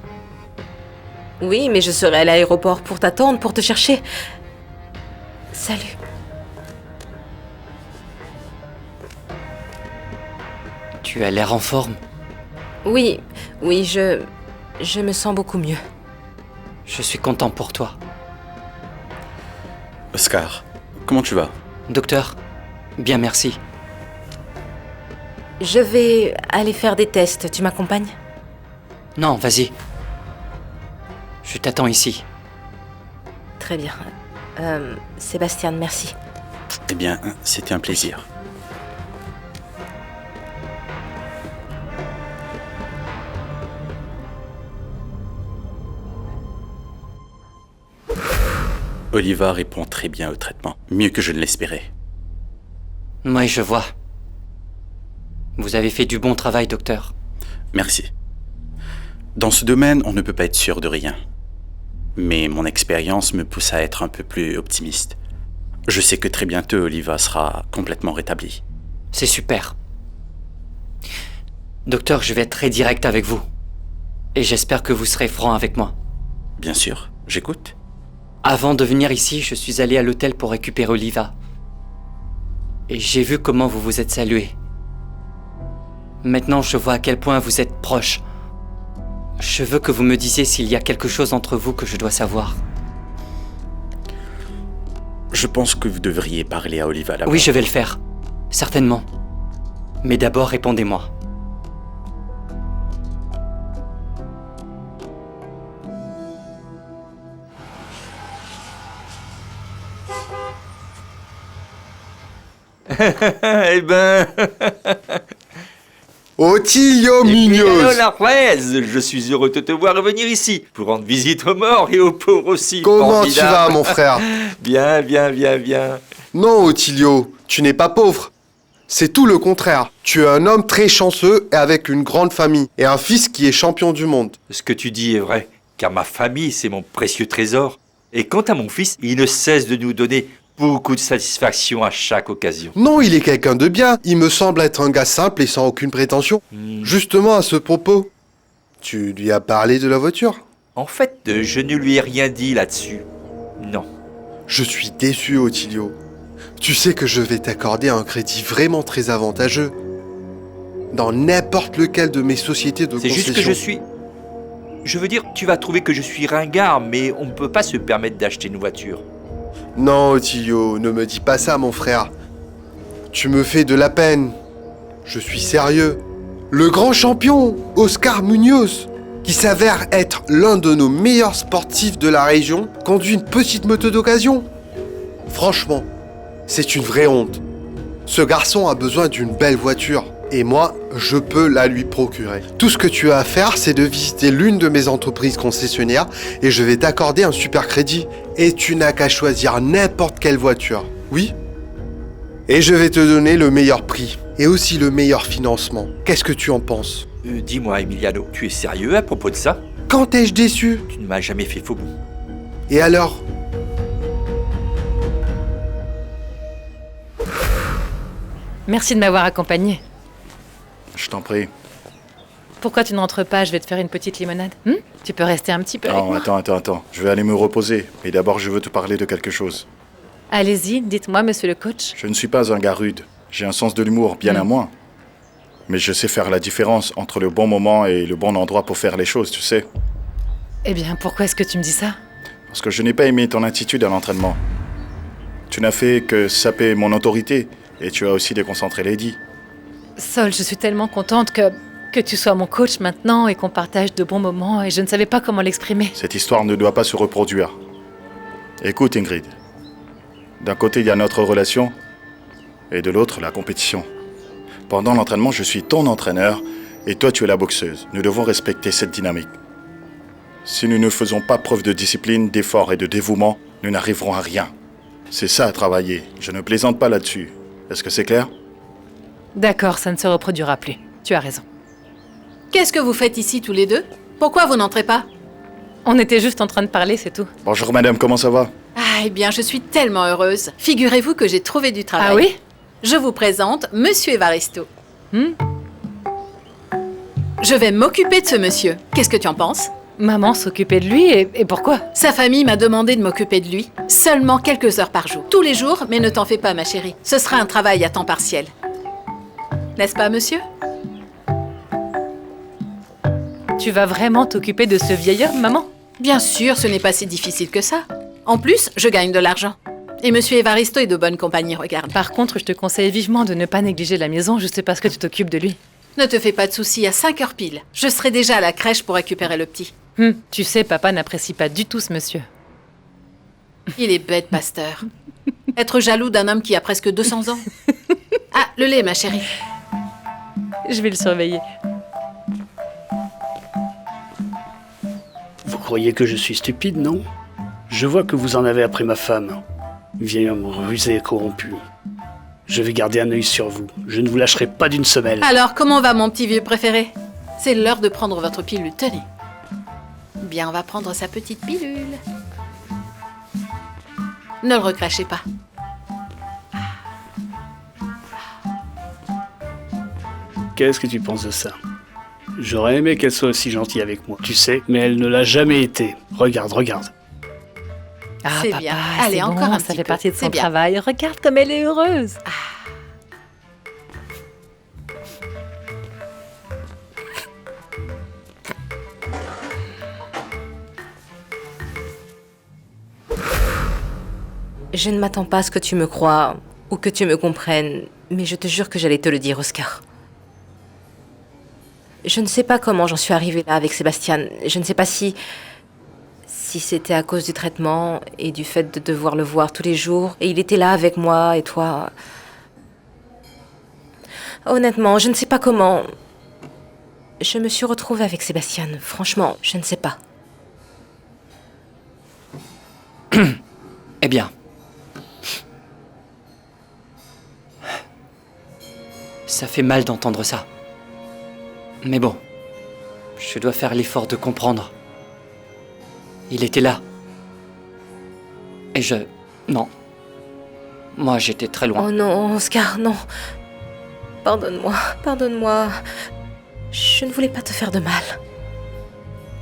S12: Oui, mais je serai à l'aéroport pour t'attendre, pour te chercher. Salut.
S4: Tu as l'air en forme.
S12: Oui, je me sens beaucoup mieux.
S4: Je suis content pour toi.
S22: Oscar, comment tu vas?
S4: Docteur, bien merci.
S12: Je vais aller faire des tests. Tu m'accompagnes?
S4: Non, vas-y. Je t'attends ici.
S12: Très bien. Sébastien, merci.
S22: Eh bien, c'était un plaisir. Oliva répond très bien au traitement, mieux que je ne l'espérais.
S4: Oui, je vois. Vous avez fait du bon travail, docteur.
S22: Merci. Dans ce domaine, on ne peut pas être sûr de rien. Mais mon expérience me pousse à être un peu plus optimiste. Je sais que très bientôt, Oliva sera complètement rétablie.
S4: C'est super. Docteur, je vais être très direct avec vous. Et j'espère que vous serez franc avec moi.
S22: Bien sûr, j'écoute.
S4: Avant de venir ici, je suis allé à l'hôtel pour récupérer Oliva. Et j'ai vu comment vous vous êtes salués. Maintenant, je vois à quel point vous êtes proches. Je veux que vous me disiez s'il y a quelque chose entre vous que je dois savoir.
S22: Je pense que vous devriez parler à Oliva là-bas.
S4: Oui, je vais le faire. Certainement. Mais d'abord, répondez-moi.
S5: Eh ben...
S6: Otilio Mignos!
S5: Narvaez, je suis heureux de te voir revenir ici pour rendre visite aux morts et aux pauvres aussi.
S6: Comment
S5: Formidable.
S6: tu vas, mon frère?
S5: Bien.
S6: Non, Otilio, tu n'es pas pauvre. C'est tout le contraire. Tu es un homme très chanceux et avec une grande famille, et un fils qui est champion du monde.
S5: Ce que tu dis est vrai, car ma famille, c'est mon précieux trésor. Et quant à mon fils, il ne cesse de nous donner beaucoup de satisfaction à chaque occasion.
S6: Non, il est quelqu'un de bien. Il me semble être un gars simple et sans aucune prétention. Justement, à ce propos, tu lui as parlé de la voiture?
S5: En fait, je ne lui ai rien dit là-dessus. Non.
S6: Je suis déçu, Otilio. Tu sais que je vais t'accorder un crédit vraiment très avantageux. Dans n'importe lequel de mes sociétés de concession.
S5: C'est juste que je suis... Je veux dire, tu vas trouver que je suis ringard, mais on ne peut pas se permettre d'acheter une voiture.
S6: Non, Otilio, ne me dis pas ça, mon frère. Tu me fais de la peine. Je suis sérieux. Le grand champion, Oscar Munoz, qui s'avère être l'un de nos meilleurs sportifs de la région, conduit une petite moto d'occasion. Franchement, c'est une vraie honte. Ce garçon a besoin d'une belle voiture. Et moi, je peux la lui procurer. Tout ce que tu as à faire, c'est de visiter l'une de mes entreprises concessionnaires et je vais t'accorder un super crédit. Et tu n'as qu'à choisir n'importe quelle voiture. Oui? Et je vais te donner le meilleur prix et aussi le meilleur financement. Qu'est-ce que tu en penses?
S5: Dis-moi, Emiliano, tu es sérieux à propos de ça?
S6: Quand ai-je déçu?
S5: Tu ne m'as jamais fait faux bon.
S6: Et alors?
S15: Merci de m'avoir accompagnée.
S20: Je t'en prie.
S15: Pourquoi tu ne rentres pas? Je vais te faire une petite limonade. Tu peux rester un petit peu avec
S20: Non,
S15: moi.
S20: attends. Je vais aller me reposer. Mais d'abord, je veux te parler de quelque chose.
S15: Allez-y, dites-moi, monsieur le coach.
S20: Je ne suis pas un gars rude. J'ai un sens de l'humour, bien à moi. Mais je sais faire la différence entre le bon moment et le bon endroit pour faire les choses, tu sais.
S15: Eh bien, pourquoi est-ce que tu me dis ça?
S20: Parce que je n'ai pas aimé ton attitude à l'entraînement. Tu n'as fait que saper mon autorité et tu as aussi déconcentré Lady.
S15: Sol, je suis tellement contente que tu sois mon coach maintenant et qu'on partage de bons moments et je ne savais pas comment l'exprimer.
S20: Cette histoire ne doit pas se reproduire. Écoute, Ingrid. D'un côté, il y a notre relation et de l'autre, la compétition. Pendant l'entraînement, je suis ton entraîneur et toi, tu es la boxeuse. Nous devons respecter cette dynamique. Si nous ne faisons pas preuve de discipline, d'effort et de dévouement, nous n'arriverons à rien. C'est ça à travailler. Je ne plaisante pas là-dessus. Est-ce que c'est clair?
S15: D'accord, ça ne se reproduira plus. Tu as raison.
S12: Qu'est-ce que vous faites ici tous les deux? Pourquoi vous n'entrez pas?
S15: On était juste en train de parler, c'est tout.
S20: Bonjour madame, comment ça va?
S12: Ah, eh bien, je suis tellement heureuse. Figurez-vous que j'ai trouvé du travail.
S15: Ah oui?
S12: Je vous présente Monsieur Evaristo. Je vais m'occuper de ce monsieur. Qu'est-ce que tu en penses?
S15: Maman s'occupait de lui et pourquoi?
S12: Sa famille m'a demandé de m'occuper de lui. Seulement quelques heures par jour. Tous les jours, mais ne t'en fais pas, ma chérie. Ce sera un travail à temps partiel. N'est-ce pas, monsieur?
S15: Tu vas vraiment t'occuper de ce vieil homme, maman?
S12: Bien sûr, ce n'est pas si difficile que ça. En plus, je gagne de l'argent. Et Monsieur Evaristo est de bonne compagnie, regarde.
S15: Par contre, je te conseille vivement de ne pas négliger la maison juste parce que tu t'occupes de lui.
S12: Ne te fais pas de soucis, à 5 heures pile. Je serai déjà à la crèche pour récupérer le petit.
S15: Tu sais, papa n'apprécie pas du tout ce monsieur.
S12: Il est bête, pasteur. Être jaloux d'un homme qui a presque 200 ans. Ah, le lait, ma chérie.
S15: Je vais le surveiller.
S23: Vous croyez que je suis stupide, non? Je vois que vous en avez après ma femme. Vieil homme rusé et corrompu. Je vais garder un œil sur vous. Je ne vous lâcherai pas d'une semelle.
S12: Alors, comment va mon petit vieux préféré? C'est l'heure de prendre votre pilule, tenez. Bien, on va prendre sa petite pilule. Ne le recrachez pas.
S23: Qu'est-ce que tu penses de ça? J'aurais aimé qu'elle soit aussi gentille avec moi, tu sais, mais elle ne l'a jamais été. Regarde.
S15: Ah,
S12: c'est
S15: papa,
S12: bien.
S15: c'est
S12: Allez,
S15: bon,
S12: encore un
S15: ça
S12: petit
S15: fait
S12: peu.
S15: partie de
S12: C'est
S15: son
S12: bien.
S15: travail. Regarde comme elle est heureuse.
S21: Je ne m'attends pas à ce que tu me croies ou que tu me comprennes, mais je te jure que j'allais te le dire, Oscar. Je ne sais pas comment j'en suis arrivée là avec Sébastien. Je ne sais pas si c'était à cause du traitement et du fait de devoir le voir tous les jours. Et il était là avec moi et toi. Honnêtement, je ne sais pas comment. Je me suis retrouvée avec Sébastien. Franchement, je ne sais pas.
S4: Eh bien. Ça fait mal d'entendre ça. Mais bon, je dois faire l'effort de comprendre. Il était là. Et non. Moi, j'étais très loin.
S21: Oh non, Oscar, non. Pardonne-moi. Je ne voulais pas te faire de mal.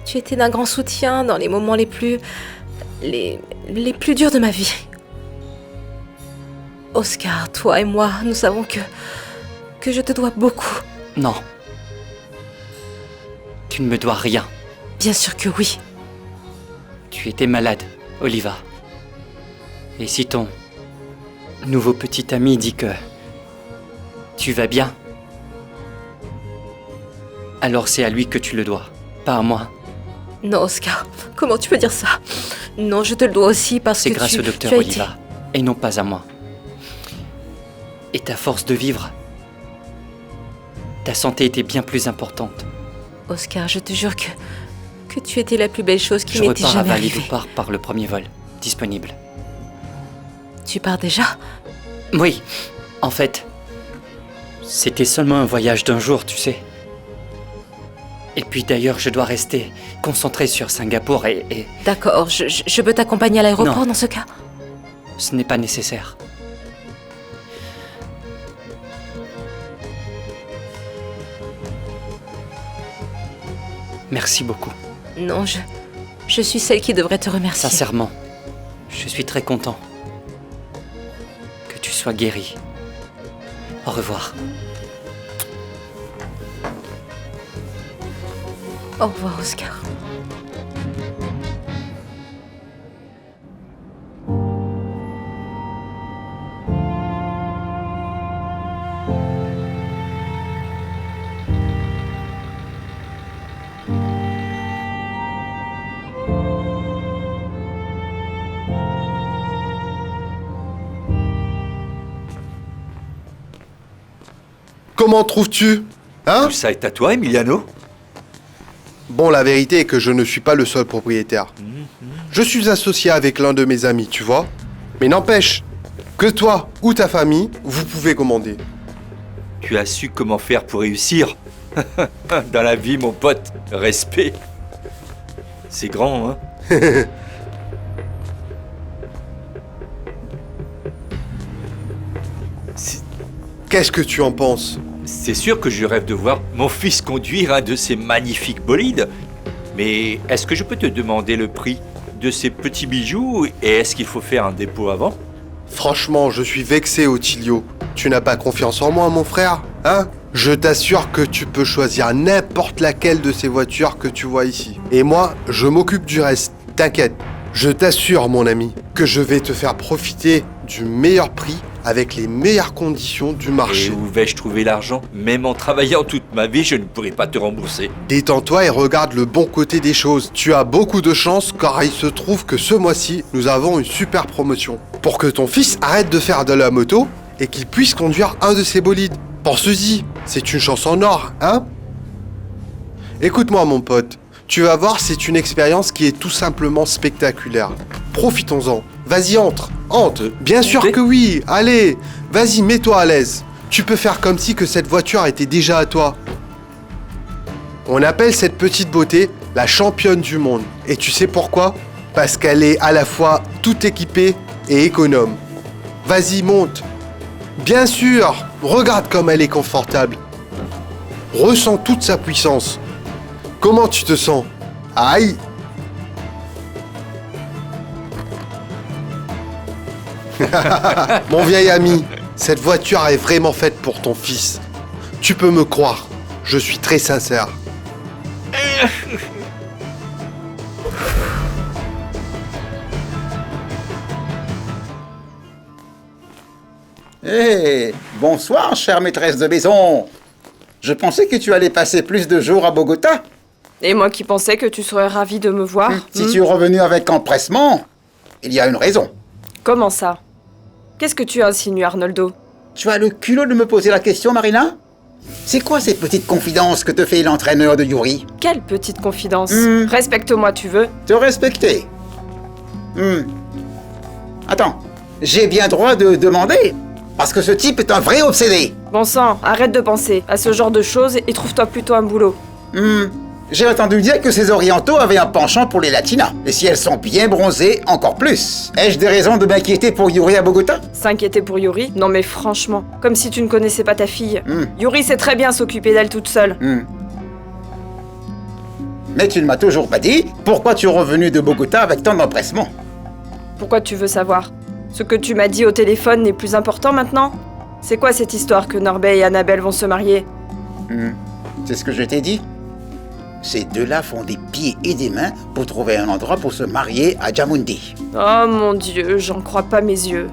S21: Tu étais d'un grand soutien dans les moments les plus durs de ma vie. Oscar, toi et moi, nous savons que je te dois beaucoup.
S4: Non. Tu ne me dois rien.
S21: Bien sûr que oui.
S4: Tu étais malade, Oliva. Et si ton nouveau petit ami dit que tu vas bien, alors c'est à lui que tu le dois, pas à moi.
S21: Non, Oscar, comment tu peux dire ça? Non, je te le dois aussi parce que
S4: c'est grâce au docteur Oliva, et non pas à moi. Et ta force de vivre, ta santé était bien plus importante.
S21: Oscar, je te jure que tu étais la plus belle chose qui
S4: Je
S21: m'était
S4: repars à
S21: jamais arrivée.
S4: Validupar par le premier vol, disponible.
S21: Tu pars déjà?
S4: Oui, en fait, c'était seulement un voyage d'un jour, tu sais. Et puis d'ailleurs, je dois rester concentré sur Singapour et...
S21: D'accord, je peux t'accompagner à l'aéroport
S4: Non.
S21: dans ce cas?
S4: Ce n'est pas nécessaire. Merci beaucoup.
S21: Non, je suis celle qui devrait te remercier.
S4: Sincèrement, je suis très content que tu sois guérie. Au revoir.
S21: Au revoir, Oscar.
S6: Comment trouves-tu? Hein?
S5: Tout ça est à toi, Emiliano?
S6: Bon, la vérité est que je ne suis pas le seul propriétaire. Je suis associé avec l'un de mes amis, tu vois. Mais n'empêche que toi ou ta famille, vous pouvez commander.
S5: Tu as su comment faire pour réussir. Dans la vie, mon pote. Respect. C'est grand, hein?
S6: Qu'est-ce que tu en penses?
S5: C'est sûr que je rêve de voir mon fils conduire un de ces magnifiques bolides. Mais est-ce que je peux te demander le prix de ces petits bijoux et est-ce qu'il faut faire un dépôt avant?
S6: Franchement, je suis vexé, Otilio. Tu n'as pas confiance en moi, mon frère? Hein? Je t'assure que tu peux choisir n'importe laquelle de ces voitures que tu vois ici. Et moi, je m'occupe du reste. T'inquiète. Je t'assure, mon ami, que je vais te faire profiter du meilleur prix avec les meilleures conditions du marché.
S5: Et où vais-je trouver l'argent? Même en travaillant toute ma vie, je ne pourrai pas te rembourser.
S6: Détends-toi et regarde le bon côté des choses. Tu as beaucoup de chance car il se trouve que ce mois-ci, nous avons une super promotion. Pour que ton fils arrête de faire de la moto et qu'il puisse conduire un de ces bolides. Pense-y, c'est une chance en or, hein? Écoute-moi, mon pote. Tu vas voir, c'est une expérience qui est tout simplement spectaculaire. Profitons-en. Vas-y, entre. Bien sûr que oui. Allez, vas-y, mets-toi à l'aise. Tu peux faire comme si que cette voiture était déjà à toi. On appelle cette petite beauté la championne du monde. Et tu sais pourquoi? Parce qu'elle est à la fois toute équipée et économe. Vas-y, monte. Bien sûr, regarde comme elle est confortable. Ressens toute sa puissance. Comment tu te sens? Aïe! Mon vieil ami, cette voiture est vraiment faite pour ton fils. Tu peux me croire, je suis très sincère.
S9: Hé, bonsoir, chère maîtresse de maison. Je pensais que tu allais passer plus de jours à Bogota.
S8: Et moi qui pensais que tu serais ravi de me voir.
S9: Si tu es revenu avec empressement, il y a une raison.
S8: Comment ça? Qu'est-ce que tu insinues, Arnoldo?
S9: Tu as le culot de me poser la question, Marina? C'est quoi ces petites confidences que te fait l'entraîneur de Yuri?
S8: Quelle petite confidence? Respecte-moi, tu veux?
S9: Te respecter? Attends, j'ai bien droit de demander? Parce que ce type est un vrai obsédé.
S8: Bon sang, arrête de penser à ce genre de choses et trouve-toi plutôt un boulot.
S9: J'ai entendu dire que ces orientaux avaient un penchant pour les latinas. Et si elles sont bien bronzées, encore plus. Ai-je des raisons de m'inquiéter pour Yuri à Bogota?
S8: S'inquiéter pour Yuri? Non mais franchement, comme si tu ne connaissais pas ta fille. Yuri sait très bien s'occuper d'elle toute seule.
S9: Mais tu ne m'as toujours pas dit pourquoi tu es revenu de Bogota avec tant d'empressement.
S8: Pourquoi tu veux savoir? Ce que tu m'as dit au téléphone n'est plus important maintenant? C'est quoi cette histoire que Norbert et Annabelle vont se marier?
S9: C'est ce que je t'ai dit. Ces deux-là font des pieds et des mains pour trouver un endroit pour se marier à Djamoundi.
S8: Oh mon Dieu, j'en crois pas mes yeux.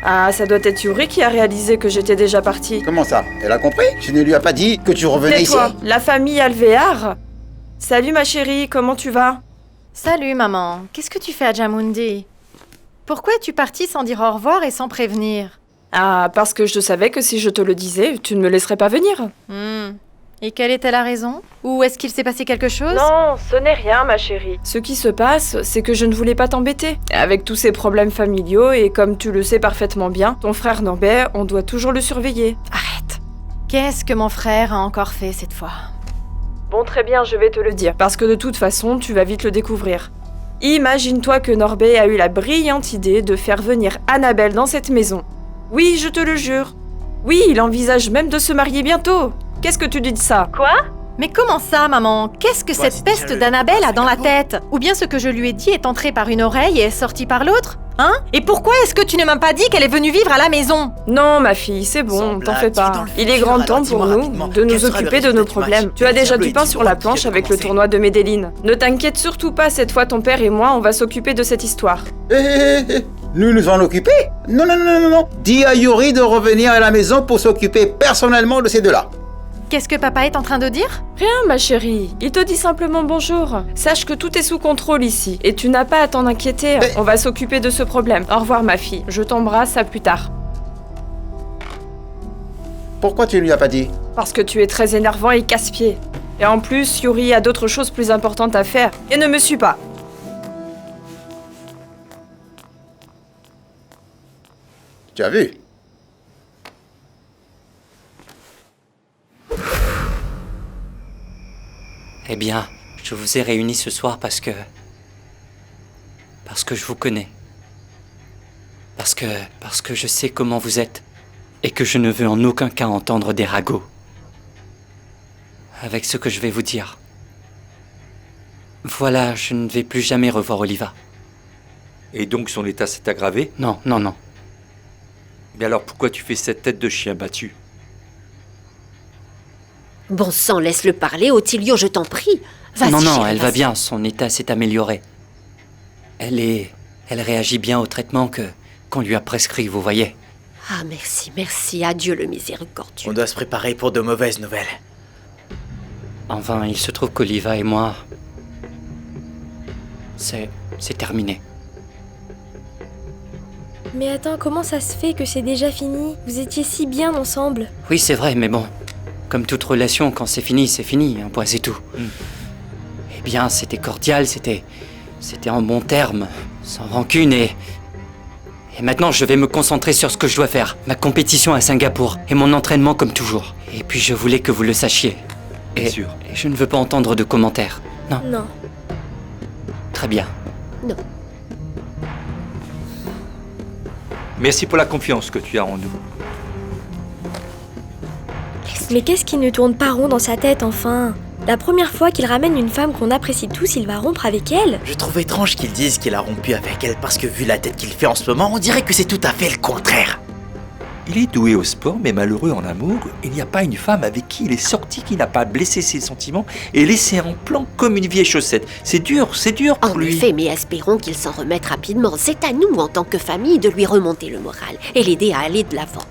S8: Ah, ça doit être Yuri qui a réalisé que j'étais déjà partie.
S9: Comment ça? Elle a compris? Tu ne lui as pas dit que tu revenais ici?
S8: Tais-toi, la famille Alvear. Salut ma chérie, comment tu vas?
S10: Salut maman, qu'est-ce que tu fais à Djamoundi? Pourquoi es-tu partie sans dire au revoir et sans prévenir?
S8: Ah, parce que je savais que si je te le disais, tu ne me laisserais pas venir.
S10: Et quelle était la raison? Ou est-ce qu'il s'est passé quelque chose?
S8: Non, ce n'est rien, ma chérie. Ce qui se passe, c'est que je ne voulais pas t'embêter. Avec tous ces problèmes familiaux, et comme tu le sais parfaitement bien, ton frère Norbert, on doit toujours le surveiller.
S10: Arrête. Qu'est-ce que mon frère a encore fait cette fois?
S8: Bon, très bien, je vais te le dire, parce que de toute façon, tu vas vite le découvrir. Imagine-toi que Norbert a eu la brillante idée de faire venir Annabelle dans cette maison. Oui, je te le jure. Oui, il envisage même de se marier bientôt. Qu'est-ce que tu dis de ça?
S10: Quoi? Mais comment ça, maman? Qu'est-ce que cette peste d'Annabelle a dans la tête? Ou bien ce que je lui ai dit est entré par une oreille et est sorti par l'autre? Hein? Et pourquoi est-ce que tu ne m'as pas dit qu'elle est venue vivre à la maison?
S8: Non, ma fille, c'est bon, t'en fais pas. Il est grand temps pour nous de nous occuper de nos problèmes. Tu as déjà du pain sur la planche avec le tournoi de Medellin. Ne t'inquiète surtout pas, cette fois ton père et moi, on va s'occuper de cette histoire.
S9: Nous en occuper? Non. Dis à Yuri de revenir à la maison pour s'occuper personnellement de ces deux-là.
S10: Qu'est-ce que papa est en train de dire?
S8: Rien, ma chérie. Il te dit simplement bonjour. Sache que tout est sous contrôle ici. Et tu n'as pas à t'en inquiéter. On va s'occuper de ce problème. Au revoir, ma fille. Je t'embrasse, à plus tard.
S9: Pourquoi tu ne lui as pas dit?
S8: Parce que tu es très énervant et casse-pied. Et en plus, Yuri a d'autres choses plus importantes à faire. Et ne me suis pas.
S9: Tu as vu?
S4: Eh bien, je vous ai réunis ce soir parce que je vous connais. Parce que je sais comment vous êtes et que je ne veux en aucun cas entendre des ragots. Avec ce que je vais vous dire. Voilà, je ne vais plus jamais revoir Oliva.
S5: Et donc son état s'est aggravé?
S4: Non.
S5: Mais alors pourquoi tu fais cette tête de chien battu?
S1: Bon sang, laisse-le parler, Ottilio, je t'en prie. Vas-y,
S4: Non,
S1: chérie,
S4: elle va
S1: vas-y.
S4: bien, son état s'est amélioré. Elle réagit bien au traitement qu'on lui a prescrit, vous voyez.
S1: Ah, merci, adieu le miséricordieux.
S2: On doit se préparer pour de mauvaises nouvelles.
S4: Enfin, il se trouve qu'Oliva et moi... C'est terminé.
S7: Mais attends, comment ça se fait que c'est déjà fini? Vous étiez si bien ensemble.
S4: Oui, c'est vrai, mais bon... Comme toute relation, quand c'est fini, un point c'est tout. Eh bien, c'était cordial, c'était en bons termes, sans rancune et maintenant je vais me concentrer sur ce que je dois faire. Ma compétition à Singapour et mon entraînement comme toujours. Et puis je voulais que vous le sachiez.
S5: Bien sûr.
S4: Et je ne veux pas entendre de commentaires. Non.
S7: Non.
S4: Très bien.
S1: Non.
S5: Merci pour la confiance que tu as en nous.
S7: Mais qu'est-ce qui ne tourne pas rond dans sa tête, enfin? La première fois qu'il ramène une femme qu'on apprécie tous, il va rompre avec elle?
S2: Je trouve étrange qu'ils disent qu'il a rompu avec elle parce que vu la tête qu'il fait en ce moment, on dirait que c'est tout à fait le contraire.
S5: Il est doué au sport, mais malheureux en amour. Il n'y a pas une femme avec qui il est sorti qui n'a pas blessé ses sentiments et laissé en plan comme une vieille chaussette. C'est dur pour lui.
S1: En effet, mais espérons qu'il s'en remette rapidement. C'est à nous, en tant que famille, de lui remonter le moral et l'aider à aller de l'avant.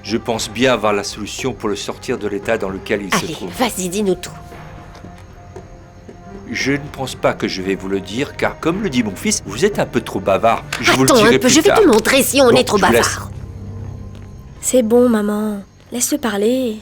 S5: Je pense bien avoir la solution pour le sortir de l'état dans lequel il se trouve.
S1: Allez, vas-y, dis-nous tout.
S5: Je ne pense pas que je vais vous le dire, car comme le dit mon fils, vous êtes un peu trop bavard. Je vous le
S1: Attends
S5: dirai
S1: un peu,
S5: plus
S1: je vais
S5: tard.
S1: te montrer si on
S5: Bon,
S1: est trop
S5: je vous laisse.
S7: C'est bon, maman. Laisse-le parler.